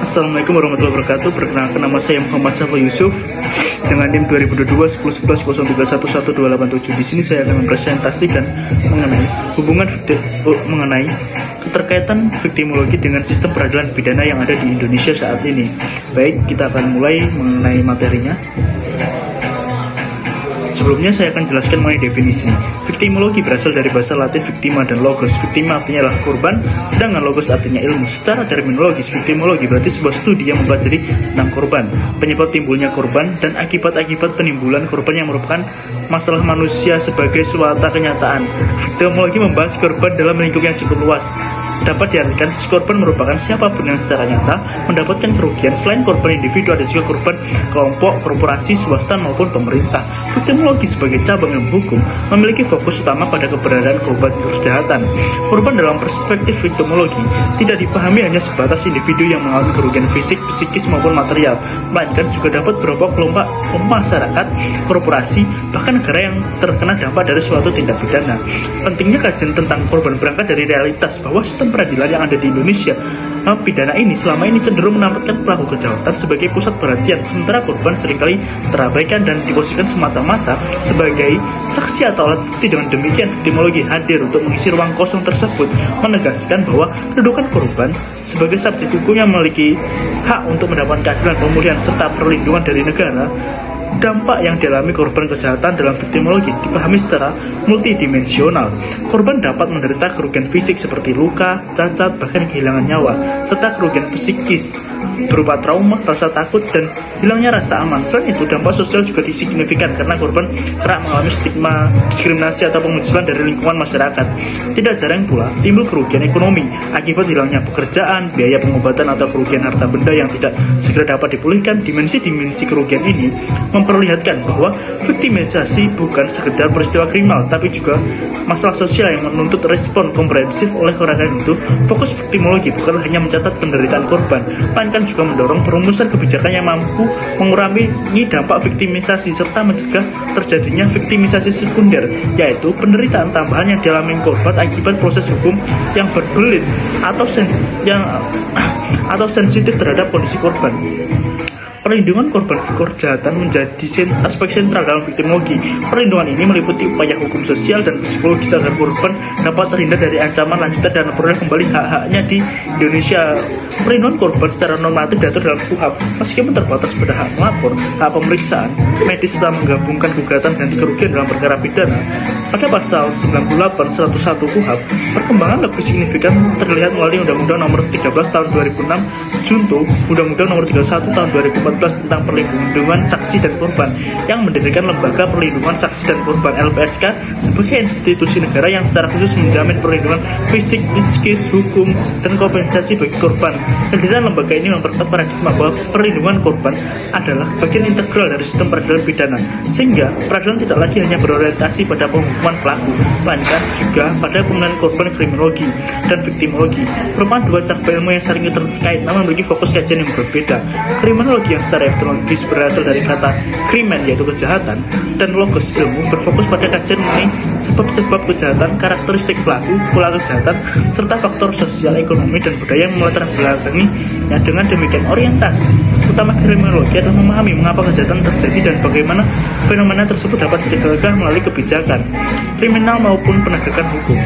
Assalamualaikum warahmatullahi wabarakatuh. Perkenalkan, nama saya Muhammad Safa Yusuf dengan NIM 2022 101103112887. Di sini saya akan mempresentasikan mengenai keterkaitan viktimologi dengan sistem peradilan pidana yang ada di Indonesia saat ini. Baik, kita akan mulai mengenai materinya. Sebelumnya saya akan jelaskan mengenai definisi. Viktimologi berasal dari bahasa Latin victima dan logos. Victima artinya adalah korban, sedangkan logos artinya ilmu. Secara terminologis, viktimologi berarti sebuah studi yang mempelajari tentang korban, penyebab timbulnya korban, dan akibat-akibat penimbulan korban yang merupakan masalah manusia sebagai suatu kenyataan. Viktimologi membahas korban dalam lingkup yang cukup luas. Dapat diartikan si korban merupakan siapapun yang secara nyata mendapatkan kerugian selain korban individu, ada juga korban kelompok, korporasi, swasta maupun pemerintah. Viktimologi sebagai cabang ilmu hukum memiliki fokus utama pada keberadaan korban kejahatan. Korban dalam perspektif viktimologi tidak dipahami hanya sebatas individu yang mengalami kerugian fisik, psikis maupun material, melainkan juga dapat berupa kelompok masyarakat, korporasi, bahkan negara yang terkena dampak dari suatu tindak pidana. Pentingnya kajian tentang korban berangkat dari realitas bahwa sistem peradilan yang ada di Indonesia pidana ini selama ini cenderung menempatkan pelaku kejahatan sebagai pusat perhatian, sementara korban seringkali terabaikan dan diposisikan semata-mata sebagai saksi atau alat bukti. Dengan demikian, viktimologi hadir untuk mengisi ruang kosong tersebut, menegaskan bahwa kedudukan korban sebagai subjek hukum yang memiliki hak untuk mendapatkan keadilan, pemulihan, serta perlindungan dari negara. Dampak yang dialami korban kejahatan dalam viktimologi dipahami secara multidimensional. Korban dapat menderita kerugian fisik seperti luka, cacat, bahkan kehilangan nyawa, serta kerugian psikis berupa trauma, rasa takut, dan hilangnya rasa aman. Selain itu, dampak sosial juga signifikan karena korban kerap mengalami stigma, diskriminasi, atau pengucilan dari lingkungan masyarakat. Tidak jarang pula timbul kerugian ekonomi akibat hilangnya pekerjaan, biaya pengobatan, atau kerugian harta benda yang tidak segera dapat dipulihkan. Dimensi-dimensi kerugian ini memperlihatkan bahwa viktimisasi bukan sekedar peristiwa kriminal, tapi juga masalah sosial yang menuntut respon komprehensif. Oleh karena itu, fokus viktimologi bukan hanya mencatat penderitaan korban, melainkan juga mendorong perumusan kebijakan yang mampu mengurangi dampak viktimisasi serta mencegah terjadinya viktimisasi sekunder, yaitu penderitaan tambahan yang dialami korban akibat proses hukum yang berbelit atau sensitif terhadap kondisi korban. Perlindungan korban kejahatan menjadi aspek sentral dalam viktimologi. Perlindungan ini meliputi upaya hukum sosial dan psikologis agar korban dapat terhindar dari ancaman lanjutan dan memperoleh kembali hak-haknya di Indonesia. Perlindungan korban secara normatif diatur dalam KUHP, meskipun terbatas pada hak melapor, hak pemeriksaan medis setelah menggabungkan gugatan ganti kerugian dalam perkara pidana. Pada pasal 98/101 KUHP, perkembangan lebih signifikan terlihat melalui Undang-Undang Nomor 13 Tahun 2006 junto Undang-Undang Nomor 31 Tahun 2014 tentang perlindungan saksi dan korban yang mendirikan Lembaga Perlindungan Saksi dan Korban (LPSK) sebagai institusi negara yang secara khusus menjamin perlindungan fisik, psikis, hukum, dan kompensasi bagi korban. Kehadiran lembaga ini memperkuat paradigma bahwa perlindungan korban adalah bagian integral dari sistem peradilan pidana, sehingga peradilan tidak lagi hanya berorientasi pada penghukuman pelaku, melainkan juga pada pemenuhan korban. Kriminologi dan viktimologi merupakan dua cabang ilmu yang saling terkait namun memiliki fokus kajian yang berbeda. Kriminologi yang secara etimologis berasal dari kata krimen, yaitu kejahatan, dan logos ilmu berfokus pada kajian mengenai sebab-sebab kejahatan, karakteristik pelaku, pola kejahatan, serta faktor sosial, ekonomi, dan budaya yang melatar belakanginya. Dengan demikian, orientasi utama kriminologi adalah memahami mengapa kejahatan terjadi dan bagaimana fenomena tersebut dapat dicegah melalui kebijakan kriminal maupun penegakan hukum.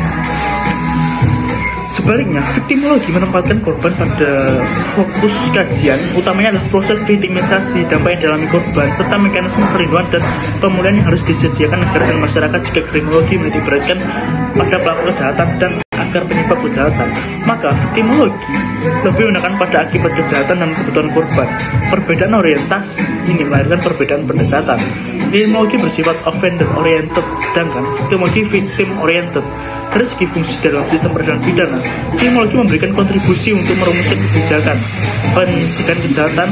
Sebaliknya, viktimologi menempatkan korban pada fokus kajian utamanya adalah proses viktimisasi, dampak yang dialami korban, serta mekanisme perlindungan dan pemulihan yang harus disediakan negara dan masyarakat. Jika kriminologi menitikberatkan pada pelaku kejahatan dan agar penyebab kejahatan, maka viktimologi lebih menekan pada akibat kejahatan dan kebutuhan korban. Perbedaan orientasi ini melahirkan perbedaan pendekatan. Kriminologi bersifat offender oriented, sedangkan viktimologi victim oriented. Dari segi fungsi dalam sistem peradilan pidana, kriminologi memberikan kontribusi untuk merumuskan kebijakan, pencegahan kejahatan,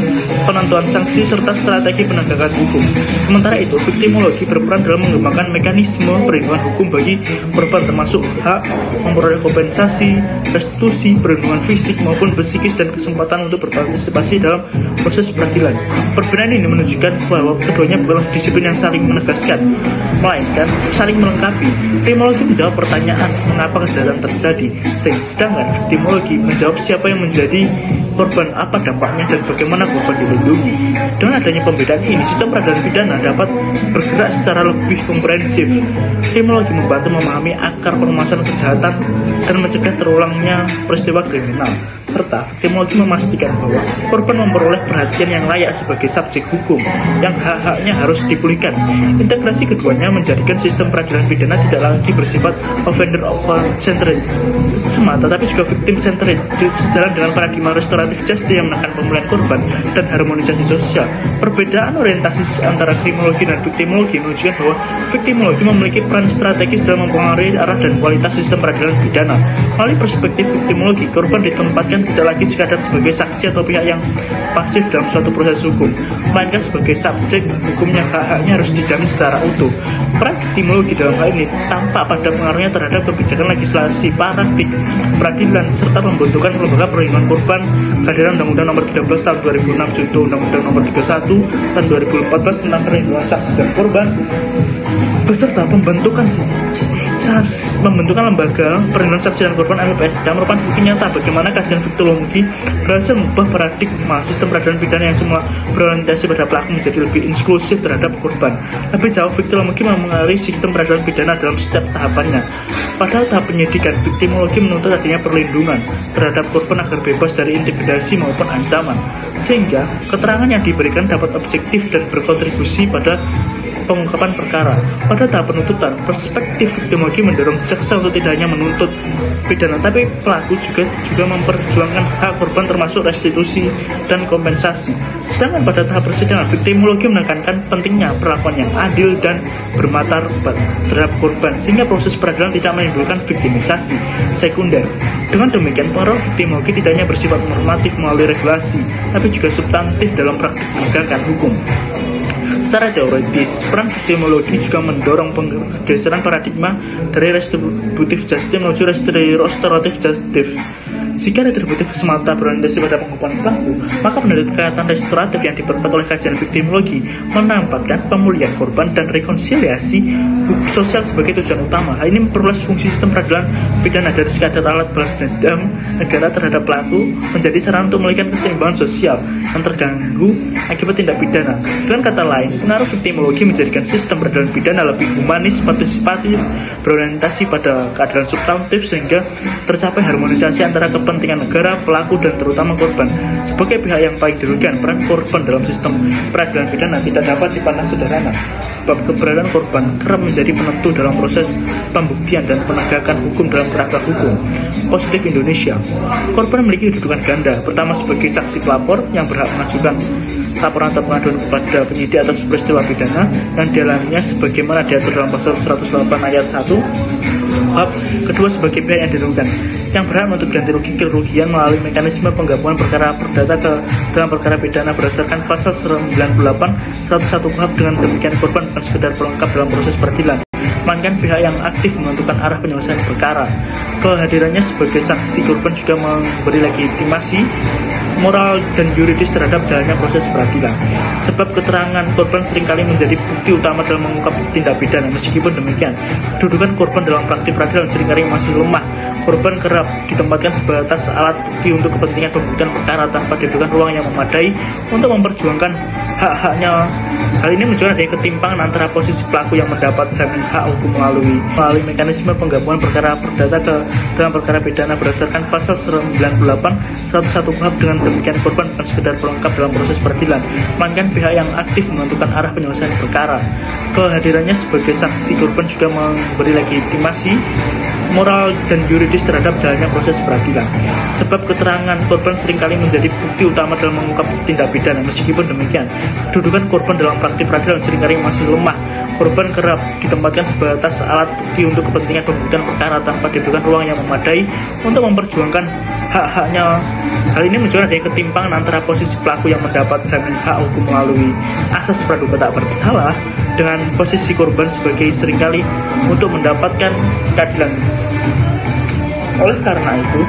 penentuan sanksi, serta strategi penegakan hukum. Sementara itu, viktimologi berperan dalam mengembangkan mekanisme perlindungan hukum bagi korban, termasuk hak memperoleh kompensasi, restitusi, perlindungan fisik maupun psikis, dan kesempatan untuk berpartisipasi dalam proses peradilan. Perbedaan ini menunjukkan bahwa keduanya bukanlah disiplin yang saling menegaskan, melainkan saling melengkapi. Kriminologi menjawab pertanyaan mengapa kejahatan terjadi. Sedangkan victimologi menjawab siapa yang menjadi korban, apa dampaknya, dan bagaimana korban dilindungi. Dengan adanya pembedaan ini, sistem peradilan pidana dapat bergerak secara lebih komprehensif. Victimologi membantu memahami akar permasalahan kejahatan dan mencegah terulangnya peristiwa kriminal, serta victimologi memastikan bahwa korban memperoleh perhatian yang layak sebagai subjek hukum yang hak-haknya harus dipulihkan. Integrasi keduanya menjadikan sistem peradilan pidana tidak lagi bersifat offender-centered semata, tapi juga victim-centered, sejalan dengan paradigma restoratif justice yang menekan pemulihan korban dan harmonisasi sosial. Perbedaan orientasi antara kriminologi dan victimologi menunjukkan bahwa victimologi memiliki peran strategis dalam mempengaruhi arah dan kualitas sistem peradilan pidana. Melalui perspektif victimologi, korban ditempatkan tidak lagi sekadar sebagai saksi atau pihak yang pasif dalam suatu proses hukum, melainkan sebagai subjek hukumnya. Hak-haknya harus dijamin secara utuh. Peran victimologi dalam hal ini tampak pada pengaruhnya terhadap kebijakan legislasi, praktik peradilan, serta pembentukan lembaga perlindungan korban. Kehadiran Undang-Undang Nomor 13 Tahun 2006 junto Undang-Undang Nomor 31 Tahun 2014 tentang perlindungan saksi dan korban, beserta pembentukan lembaga perlindungan saksi dan korban LPSK merupakan bukti nyata bagaimana kajian victimologi berhasil mengubah paradigma sistem peradilan pidana yang semula berorientasi pada pelaku menjadi lebih inklusif terhadap korban. Lebih jauh, victimologi mengaruhi sistem peradilan pidana dalam setiap tahapannya. Pada tahap penyidikan, victimologi menuntut adanya perlindungan terhadap korban agar bebas dari intimidasi maupun ancaman, sehingga keterangan yang diberikan dapat objektif dan berkontribusi pada pengungkapan perkara. Pada tahap penuntutan, perspektif victimologi mendorong jaksa untuk tidak hanya menuntut pidana, tapi pelaku juga memperjuangkan hak korban termasuk restitusi dan kompensasi. Sedangkan pada tahap persidangan, victimologi menekankan pentingnya perlakuan yang adil dan bermartabat terhadap korban, sehingga proses peradilan tidak menimbulkan victimisasi sekunder. Dengan demikian, pengaruh victimologi tidak hanya bersifat normatif melalui regulasi, tapi juga substantif dalam praktik penegakan hukum. Secara teoritis, peran victimologi juga mendorong penggeseran paradigma dari retributif justice menuju restoratif justice. Jika retributif semata berorientasi pada penghukuman pelaku, maka pendekatan restoratif yang diperkuat oleh kajian victimologi menempatkan pemulihan korban dan rekonsiliasi sosial sebagai tujuan utama. Hal ini memperluas fungsi sistem peradilan pidana dari sekadar alat balas dendam negara terhadap pelaku menjadi sarana untuk memulihkan keseimbangan sosial yang terganggu akibat tindak pidana. Dengan kata lain, pengaruh victimologi menjadikan sistem peradilan pidana lebih humanis, partisipatif, berorientasi pada keadilan substantif, sehingga tercapai harmonisasi antara kepentingan negara, pelaku, dan terutama korban. Sebagai pihak yang paling dirugikan, peran korban dalam sistem peradilan pidana tidak dapat dipandang sederhana, sebab keberadaan korban kerap menjadi penentu dalam proses pembuktian dan penegakan hukum dalam kerangka hukum positif Indonesia. Korban memiliki kedudukan ganda. Pertama, sebagai saksi pelapor yang berhak mengajukan laporan atau pengaduan kepada penyidik atas peristiwa pidana yang dialaminya sebagaimana diatur dalam pasal 108 ayat 1. Kedua, sebagai pihak yang dirugikan yang berhak menuntut ganti rugi kerugian melalui mekanisme penggabungan perkara perdata ke dalam perkara pidana berdasarkan pasal 98 101 KUHP. Dengan demikian, korban bukan sekedar pelengkap dalam proses peradilan, melainkan pihak yang aktif menentukan arah penyelesaian perkara. Kehadirannya sebagai saksi korban juga memberi legitimasi moral dan yuridis terhadap jalannya proses peradilan, sebab keterangan korban seringkali menjadi bukti utama dalam mengungkap tindak pidana. Meskipun demikian, kedudukan korban dalam praktik peradilan seringkali masih lemah. Korban kerap ditempatkan sebatas alat bukti untuk kepentingan pembuktian perkara tanpa diberikan ruang yang memadai untuk memperjuangkan hak-haknya. Hal ini menunjukkan adanya ketimpangan antara posisi pelaku yang mendapat jaminan hak hukum melalui mekanisme penggabungan perkara perdata ke dalam perkara pidana berdasarkan pasal 98 101 KUHP. Dengan demikian, korban bukan sekedar pelengkap dalam proses peradilan, melainkan pihak yang aktif menentukan arah penyelesaian perkara. Kehadirannya sebagai saksi korban juga memberi legitimasi moral dan yuridis terhadap jalannya proses peradilan, sebab keterangan korban seringkali menjadi bukti utama dalam mengungkap tindak pidana. Meskipun demikian, kedudukan korban dalam praktik peradilan seringkali masih lemah. Korban kerap ditempatkan sebatas alat bukti untuk kepentingan pembuktian perkara tanpa diberikan ruang yang memadai untuk memperjuangkan hak-haknya. Hal ini menunjukkan adanya ketimpangan antara posisi pelaku yang mendapat jaminan hak hukum melalui asas praduga tak bersalah dengan posisi korban sebagai seringkali untuk mendapatkan keadilan. Oleh karena itu,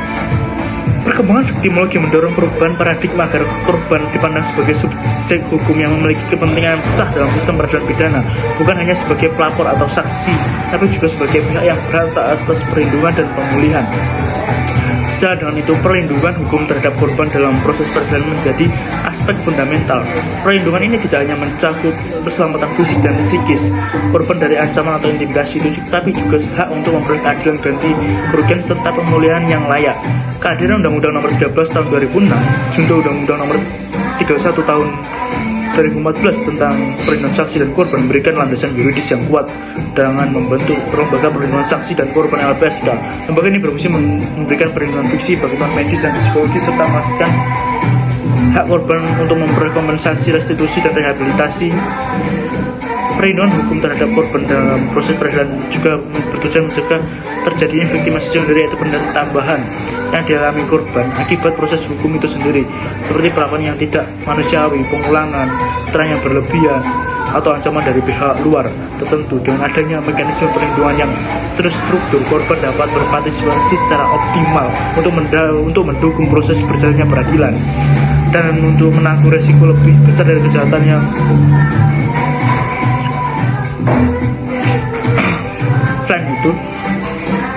Perkembangan viktimologi mendorong perubahan paradigma agar korban dipandang sebagai subjek hukum yang memiliki kepentingan sah dalam sistem peradilan pidana, bukan hanya sebagai pelapor atau saksi, tapi juga sebagai pihak yang berhak atas perlindungan dan pemulihan. Sejalan dengan itu, perlindungan hukum terhadap korban dalam proses peradilan menjadi aspek fundamental. Perlindungan ini tidak hanya mencakup keselamatan fisik dan psikis korban dari ancaman atau intimidasi itu, tapi juga hak untuk memperoleh keadilan ganti kerugian serta pemulihan yang layak. Kehadiran Undang-Undang Nomor 13 Tahun 2006, junto Undang-Undang Nomor 31 Tahun 2014 tentang perlindungan saksi dan korban memberikan landasan yuridis yang kuat dengan membentuk lembaga perlindungan saksi dan korban LPSK. Lembaga ini berfungsi memberikan perlindungan fiksi, bantuan medis dan psikologis serta memastikan hak korban untuk memperoleh kompensasi, restitusi dan rehabilitasi. Perlindungan hukum terhadap korban dalam proses peradilan juga bertujuan mencegah terjadinya victimization sendiri, yaitu penderitaan tambahan yang dialami korban akibat proses hukum itu sendiri, seperti perlakuan yang tidak manusiawi, pengulangan, keterangan yang berlebihan, atau ancaman dari pihak luar tertentu. Dengan adanya mekanisme perlindungan yang terstruktur, korban dapat berpartisipasi secara optimal untuk mendukung proses berjalannya peradilan dan untuk menanggung resiko lebih besar dari kejahatan yang selain itu,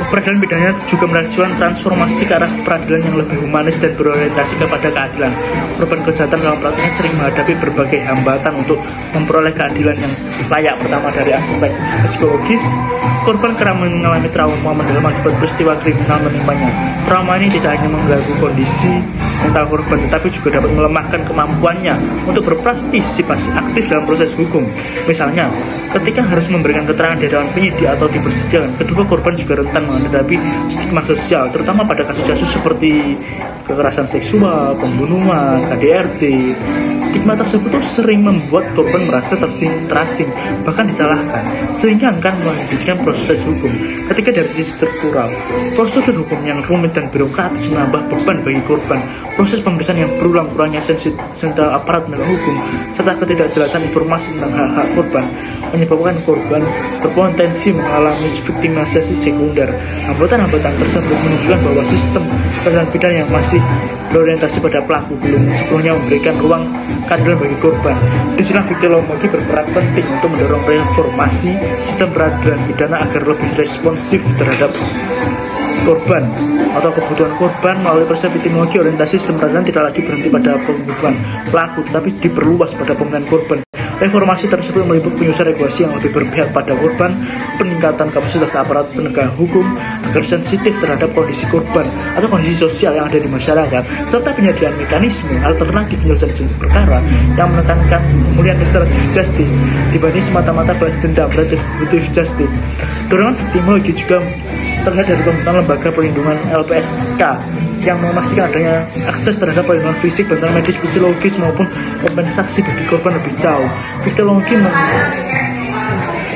peradilan pidana juga merasakan transformasi ke arah peradilan yang lebih humanis dan berorientasi kepada keadilan. Korban kejahatan dalam praktiknya sering menghadapi berbagai hambatan untuk memperoleh keadilan yang layak. Pertama, dari aspek psikologis, korban kerap mengalami trauma mendalam akibat peristiwa kriminal menimpanya. Trauma ini tidak hanya mengganggu kondisi mental korban, tetapi juga dapat melemahkan kemampuannya untuk berpartisipasi aktif dalam proses hukum. Misalnya, ketika harus memberikan keterangan di hadapan penyidik atau di persidangan, kedua korban juga rentan menghadapi stigma sosial, terutama pada kasus-kasus seperti kekerasan seksual, pembunuhan, KDRT. Stigma tersebut sering membuat korban merasa terasing, bahkan disalahkan, sehingga akan melanjutkan proses hukum. Ketika dari sisi struktural, prosedur hukum yang rumit dan birokratis menambah beban bagi korban. Proses pemeriksaan yang berulang-ulangnya sensitif aparat penegak hukum, serta ketidakjelasan informasi tentang hak-hak korban menyebabkan korban berpotensi mengalami victimisasi sekunder. Hambatan-hambatan tersebut menunjukkan bahwa sistem peradilan pidana yang masih berorientasi pada pelaku belum sepenuhnya memberikan ruang keadilan bagi korban. Di sini viktimologi berperan penting untuk mendorong reformasi sistem peradilan pidana agar lebih responsif terhadap korban atau kebutuhan korban. Melalui proses viktimologi, orientasi sistem peradilan tidak lagi berhenti pada pembunuhan pelaku, tetapi diperluas pada pemulihan korban. Reformasi tersebut meliputi penyusunan regulasi yang lebih berpihak pada korban, peningkatan kapasitas aparat penegak hukum agar sensitif terhadap kondisi korban atau kondisi sosial yang ada di masyarakat, serta penyediaan mekanisme alternatif penyelesaian perkara yang menekankan pemulihan restoratif justice dibanding semata-mata balas dendam retributive justice. Dorongan viktimologi juga terlihat dari pembentukan lembaga perlindungan LPSK yang memastikan adanya akses terhadap perlindungan fisik, bantuan medis, psikologis maupun kompensasi bagi korban lebih jauh. Viktimologi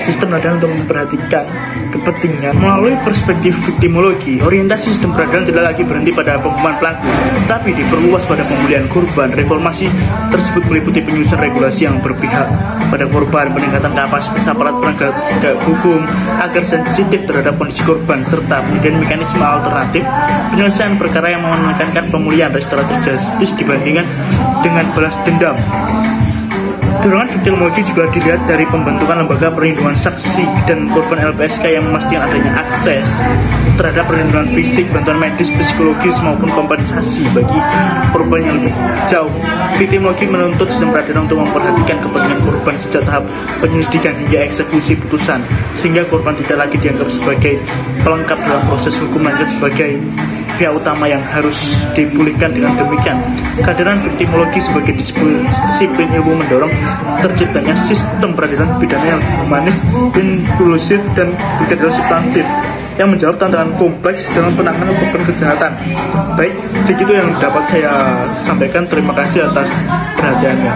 sistem peradilan untuk memperhatikan kepentingan. Melalui perspektif viktimologi, orientasi sistem peradilan tidak lagi berhenti pada pembunuhan pelaku, tetapi diperluas pada pemulihan korban. Reformasi tersebut meliputi penyusunan regulasi yang berpihak pada korban, peningkatan kapasitas aparat penegak hukum agar sensitif terhadap kondisi korban, serta penyediaan mekanisme alternatif penyelesaian perkara yang menekankan pemulihan restoratif justice dibandingkan dengan balas dendam. Dorongan viktimologi juga dilihat dari pembentukan lembaga perlindungan saksi dan korban LPSK yang memastikan adanya akses terhadap perlindungan fisik, bantuan medis, psikologis maupun kompensasi bagi korban yang lebih jauh. Viktimologi menuntut sistem peradilan untuk memperhatikan kepentingan korban sejak tahap penyelidikan hingga eksekusi putusan, sehingga korban tidak lagi dianggap sebagai pelengkap dalam proses hukum, melainkan sebagai pihak utama yang harus dipulihkan. Dengan demikian, kehadiran viktimologi sebagai disiplin ilmu mendorong terciptanya sistem peradilan pidana yang humanis, inklusif, dan berkeadilan substantif yang menjawab tantangan kompleks dalam penanganan korban kejahatan. Baik, segitu yang dapat saya sampaikan. Terima kasih atas perhatiannya.